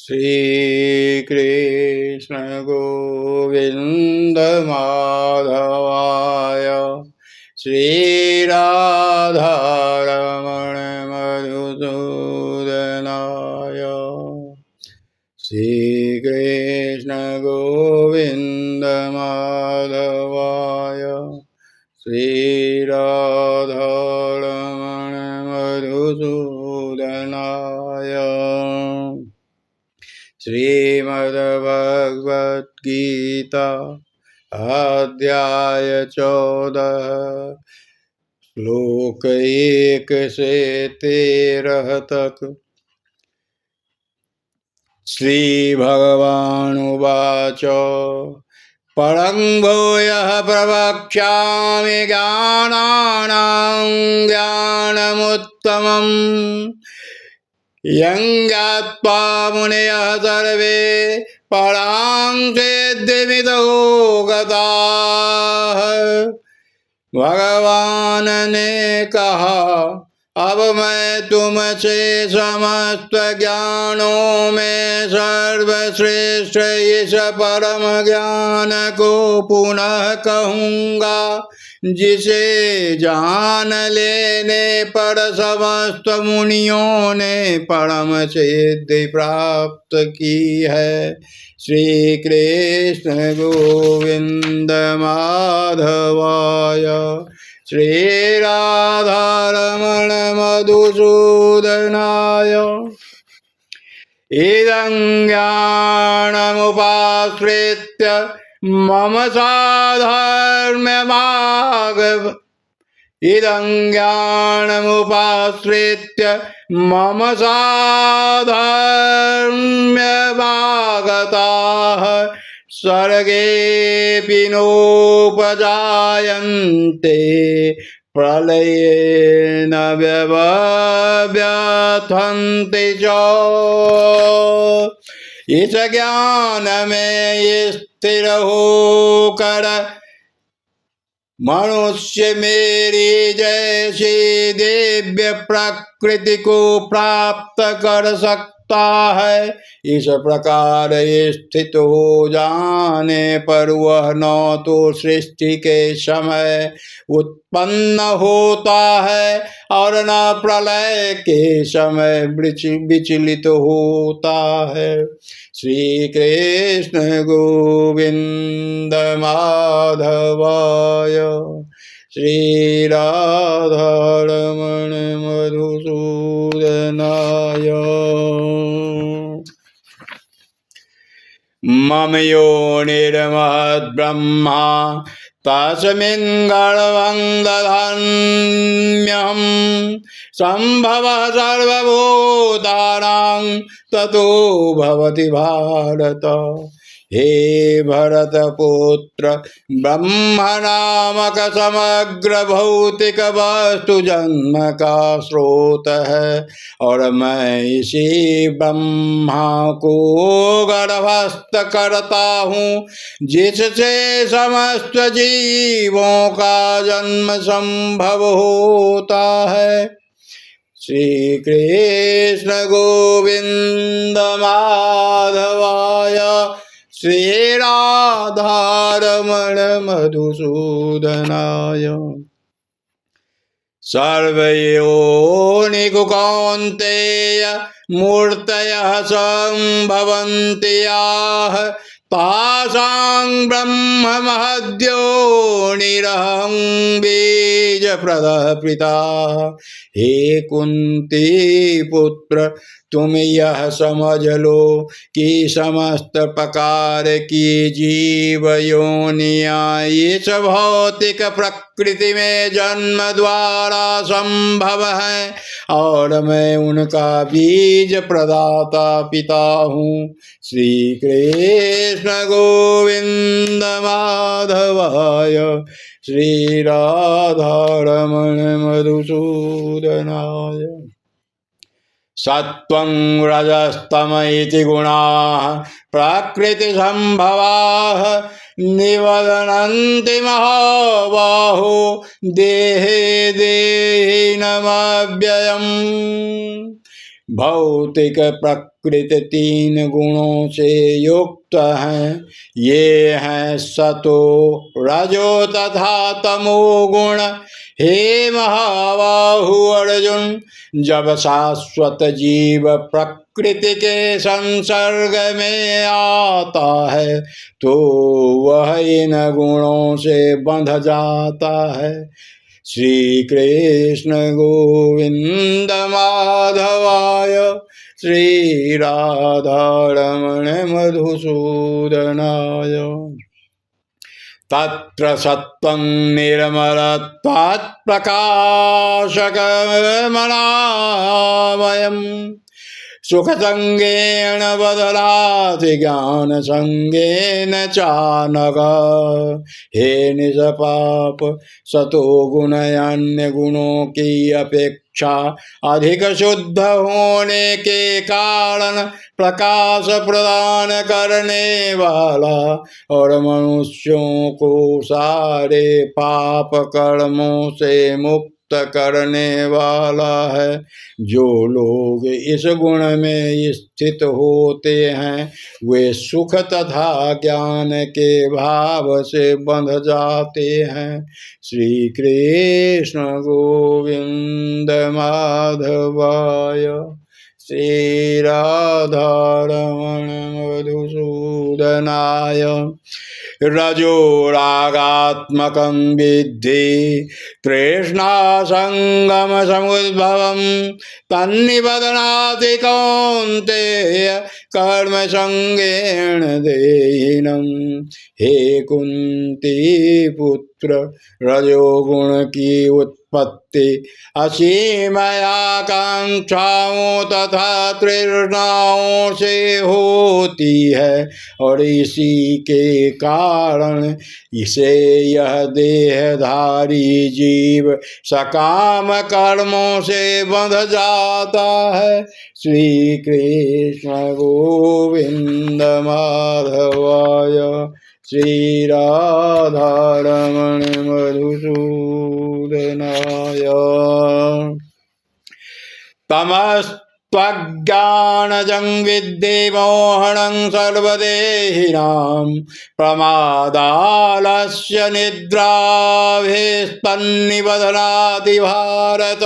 श्री कृष्ण गोविंद माधवाय श्री राधा रमण मधुसूदनाय श्री कृष्ण गोविंद माधवाय श्री राधा रमण मधुसूदनाय श्रीमद्भगवद गीता अध्याय 14 श्लोक 1 से 13 तक। श्री भगवानुवाच परं भूयः प्रवक्ष्यामि ज्ञानानां ज्ञानमुत्तमम् यं ज्ञात्वा मुनयः सर्वे परां सिद्धिमितो गताः। भगवान ने कहा अब मैं तुमसे समस्त ज्ञानों में सर्वश्रेष्ठ इस परम ज्ञान को पुनः कहूँगा जिसे जान लेने पर समस्त मुनियों ने परम सिद्धि प्राप्त की है। श्री कृष्ण गोविंद माधवाय श्री राधा रमण मधुसूदनाय इदं ज्ञानमुपाश्रित्य मम साधर्म्यमागताः इदं ज्ञानमुपाश्रित्य मम साधर्म्यमागताः सर्गेऽपि नोपजायन्ते प्रलये न व्यथन्ति च। इस ज्ञान में स्थिर होकर मनुष्य मेरी जैसी दिव्य प्रकृति को प्राप्त कर सकता है। इस प्रकार स्थित हो जाने पर वह न तो सृष्टि के समय उत्पन्न होता है और न प्रलय के समय विचलित होता है। श्री कृष्ण गोविंद माधवाय श्री राधा रमण मधुसूदनाय मम योनिर्महद्ब्रह्मा तस्मिन् गर्भं दधाम्यहम् सम्भवः सर्वभूतानां ततो भवति भारत। हे भरतपुत्र ब्रह्म नामक समग्र भौतिक वस्तु जन्म का स्रोत है और मैं इसी ब्रह्मा को गर्भस्थ करता हूँ जिससे समस्त जीवों का जन्म संभव होता है। श्री कृष्ण गोविंद माधवाय श्री राधा रमण मधुसूदनाय सर्वयोनिषु कौन्तेय मूर्तयः सम्भवन्ति याः तासां ब्रह्म महद्योनिरहं बीजप्रदः पिता। हे कुंती पुत्र तुम यह समझ लो कि समस्त प्रकार की जीव योनियां इस भौतिक प्रकृति में जन्म द्वारा संभव है और मैं उनका बीज प्रदाता पिता हूँ। श्री कृष्ण गोविंद माधवाय श्री राधा रमण मधुसूदनाय सत्वं रजस्तम इति गुणाः प्रकृति संभवाः निबध्नन्ति महाबाहो देहे देहिनमव्ययम्। भौतिक प्राकृत 3 गुणों से युक्त हैं। ये हैं सतो रजो तथा तमो गुण। हे महाबाहु अर्जुन, जब शाश्वत जीव प्रकृति के संसर्ग में आता है तो वह इन गुणों से बंध जाता है। श्री कृष्ण गोविंद माधवाय, श्री राधारमण मधुसूदनाय। तत्र सत्त्वं निर्मलत्वात् प्रकाशकमनामयम्। सुखसंगेन बदलाति ज्ञान संगेन चानघ। हे निष्पाप सतो गुण अन्य गुणों की अपेक्षा अधिक शुद्ध होने के कारण प्रकाश प्रदान करने वाला और मनुष्यों को सारे पाप कर्मों से मुक्त करने वाला है। जो लोग इस गुण में स्थित होते हैं वे सुख तथा ज्ञान के भाव से बंध जाते हैं। श्री कृष्ण गोविंद माधवाय, श्री राधारमण मधुसूदनाय। रजो रागात्मकं विद्धि तृष्णासंगम समुद्भवं। तन्निबध्नाति कौन्तेय कर्म संगेन देहिनं। हे कुंती पुत्र, रजोगुण की उत्पत्ति असीम आकांक्षाओं तथा तृष्णाओं से होती है और इसी के कारण इसे यह देहधारी जीव सकाम कर्मों से बंध जाता है। श्री कृष्ण गोविंद माधवाय, श्री राधारमण मधुसूदनाय। तमस्त्वज्ञानजं विद्धि मोहनं सर्वदेहिनां। प्रमादालस्य निद्राभिस्तन्निबध्नाति भारत।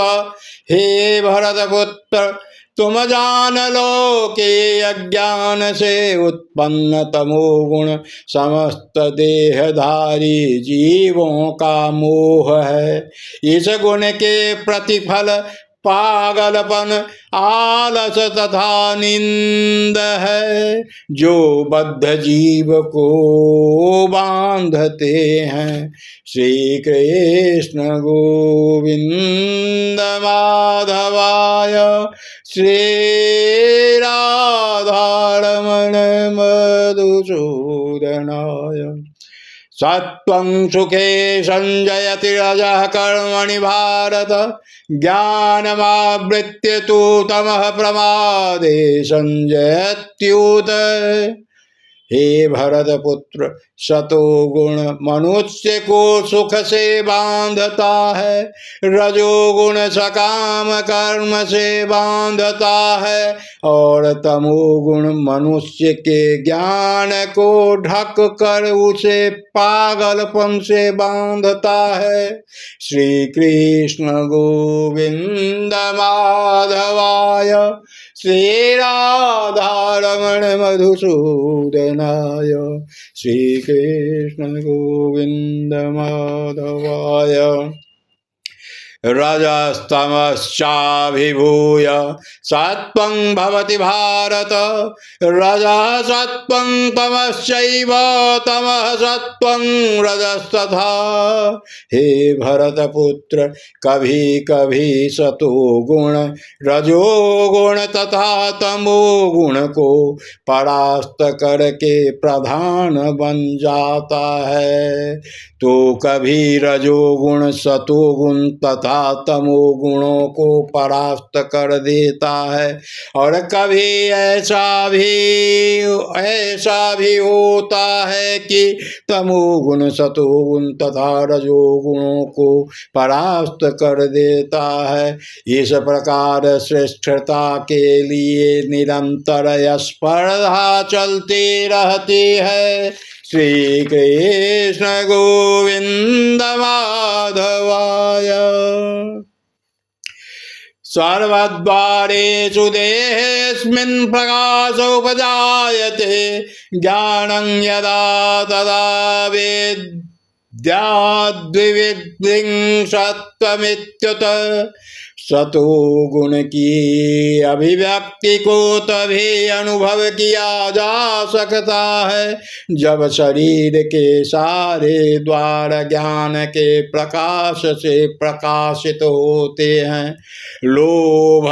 हे भरतपुत्र, तुम जान लो कि अज्ञान से उत्पन्न तमोगुण समस्त देहधारी जीवों का मोह है। इस गुण के प्रतिफल पागलपन, आलस तथा निंद है जो बद्ध जीव को बांधते हैं। श्री कृष्ण गोविंद माधवाय, श्री राधारमण मधुसूदनाय। सत्वं सुखे संजयति रजः कर्मणि भारत। ज्ञानमावृत्य तु तमः प्रमादे संजयत्युत। हे भरतपुत्र, सतोगुण मनुष्य को सुख से बांधता है, रजोगुण सकाम कर्म से बांधता है और तमोगुण मनुष्य के ज्ञान को ढक कर उसे पागलपन से बांधता है। श्री कृष्ण गोविंद माधवाय, श्री राधारमण मधुसूदनाय। श्री कृष्ण गोविंद माधवाय। रजस्तमश्चाभिभूय सत्वं भवति भारत। रजः सत्वं तमश्चैव तमः सत्वं रजस्तथा। हे भरतपुत्र, कभी कभी सतोगुण रजोगुण तथा तमोगुण को परास्त करके प्रधान बन जाता है तो कभी रजोगुण सतोगुण तथा तथा तमोगुणों को परास्त कर देता है। और कभी ऐसा भी होता है कि तमोगुण सतोगुण तथा रजोगुणों को परास्त कर देता है। इस प्रकार श्रेष्ठता के लिए निरंतर स्पर्धा चलती रहती है। श्री कृष्ण गोविंद माधवाय। सर्वद्वारेषु देहेऽस्मिन् प्रकाशोपजायते ज्ञानं यदा तदा विद्याद्विविद्धिं सत्त्वमित्युत। सतो गुण की अभिव्यक्ति को तभी अनुभव किया जा सकता है जब शरीर के सारे द्वार ज्ञान के प्रकाश से प्रकाशित होते हैं। लोभ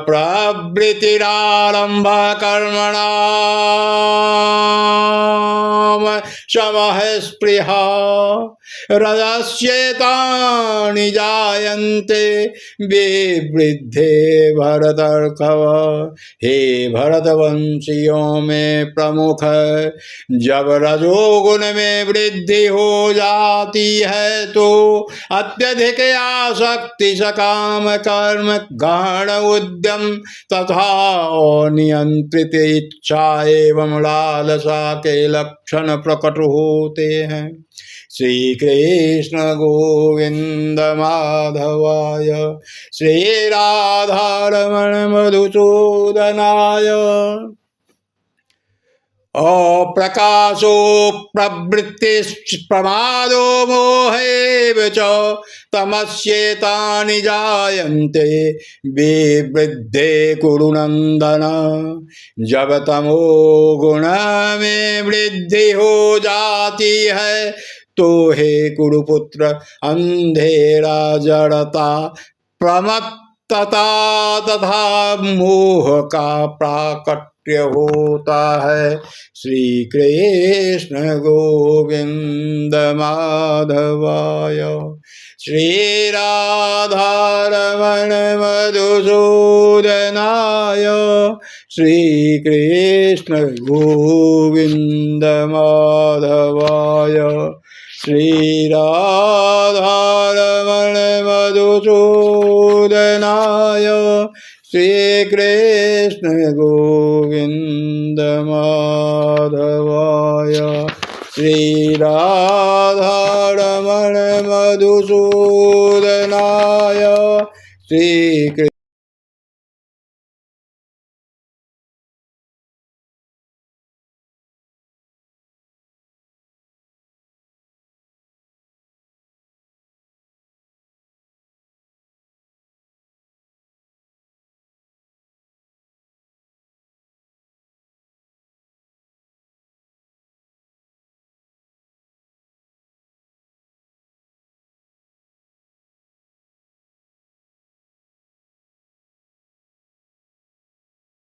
प्रवृत्तिरारंभ कर्मणाम शमः स्पृहा रजस्येतानि जायन्ते विवृद्धे भरतर्षभ। हे भरतवंशियों में प्रमुख, जब रजोगुण में वृद्धि हो जाती है तो अत्यधिक आसक्ति, सकाम कर्म, गहन उद्यम तथा अनियंत्रित इच्छा एवं लालसा के लक्षण प्रकट होते हैं। श्री कृष्ण गोविंद माधवाय। श्री राधारमण मधुसूदनाय। अप्रकाशो प्रवृत्ति प्रमादो मोहेव च तमस्येतानि जायन्ते विवृद्धे कुरु नंदन। जब तमो गुण में वृद्धि हो जाती है तो हे कुरुपुत्र, अंधेरा, जड़ता, प्रमत्तता तथा मोह का प्राकट्य होता है। श्री कृष्ण गोविंद माधवाय। श्री राधारमण मधुसूदनाय। श्री कृष्ण गोविंद माधवाय। श्री राधारमण मधुसूदनाय। श्री कृष्ण गोविंद माधवाय। श्री राधारमण मधुसूदनाय। श्री